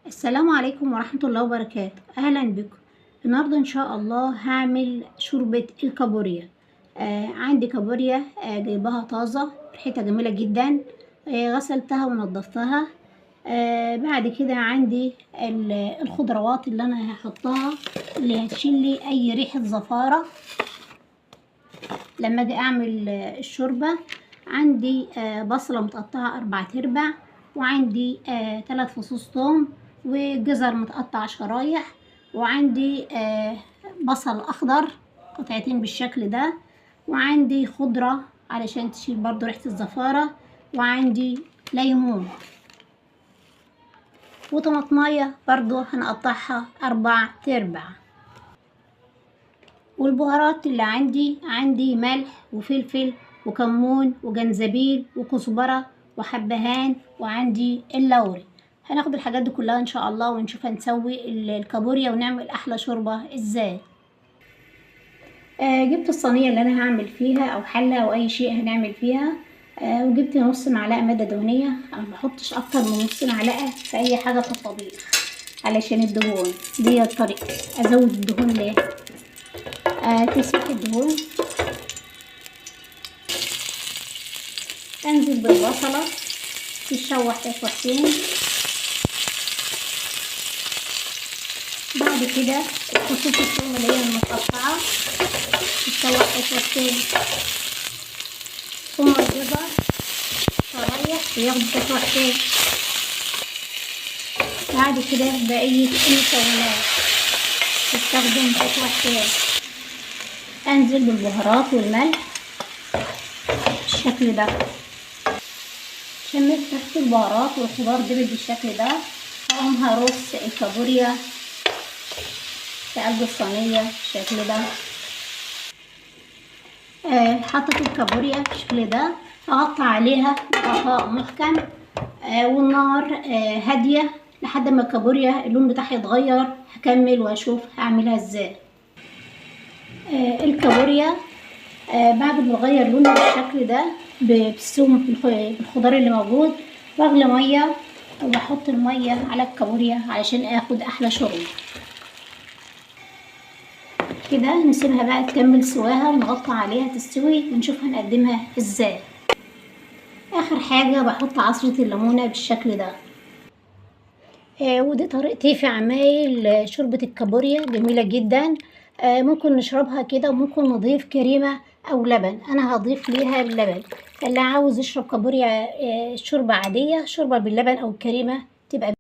السلام عليكم ورحمة الله وبركاته. أهلا بكم. النهاردة إن شاء الله هعمل شوربة الكابوريا. عندي كابوريا جايباها طازة، ريحتها جميلة جدا. غسلتها ونضفتها. بعد كده عندي الخضروات اللي أنا هحطها، اللي هتشيلي أي ريحة زفارة لما أجي أعمل الشوربة. عندي بصلة متقطعة 4/4، وعندي 3 فصوص توم، وجزر متقطع شرايح، وعندي بصل اخضر قطعتين بالشكل ده، وعندي خضرة علشان تشيل برضو ريحة الزفارة، وعندي ليمون وطماطمية برضو هنقطعها 4/4. والبهارات اللي عندي ملح وفلفل وكمون وجنزبيل وكزبرة وحبهان، وعندي اللوري. هناخد الحاجات دي كلها ان شاء الله ونشوف هنسوي الكابوريا ونعمل احلى شوربة ازاي. جبت الصينية اللي انا هعمل فيها او حلة او اي شيء هنعمل فيها. وجبت نص معلقة مادة دهنية. انا مبحطش اكتر من نص معلقة في اي حاجة في الطبيخ علشان الدهون دي الطريقة. ازود الدهون ليه؟ تسبيح الدهون. انزل بالبصلة تتشوح تشويحتين. بعد كده فصوص الثوم اللي هي المتقطعة تتشوح تشويحتين، ثم الجزر شرايح وياخدوا تشويحتين. بعد كده بقية المكونات تستخدم تشويحتين. انزل بالبهارات والملح بالشكل ده. شميت ريحة البهارات والخضار دبل بالشكل ده. هقوم هرص الكابوريا في قلب الصينية بالشكل ده. حطيت الكابوريا بالشكل ده، هقطع عليها غطاء محكم والنار هادية لحد ما الكابوريا اللون بتاعها يتغير. هكمل واشوف هعملها ازاي. الكابوريا بعد ما اغير لونها بالشكل ده بتستوي بالخضار اللي موجود، بغلي ميه وبحط الميه على الكابوريا علشان اخد احلى شوربه. كده نسيبها بقى تكمل سواها ونغطي عليها تستوي ونشوف هنقدمها ازاي. اخر حاجه بحط عصره الليمونه بالشكل ده. ودي طريقتي في عمايل شوربه الكابوريا، جميله جدا. ممكن نشربها كده وممكن نضيف كريمة أو لبن. أنا هضيف ليها اللبن. اللي عاوز يشرب كابوريا شوربة عادية، شوربة باللبن أو الكريمة تبقى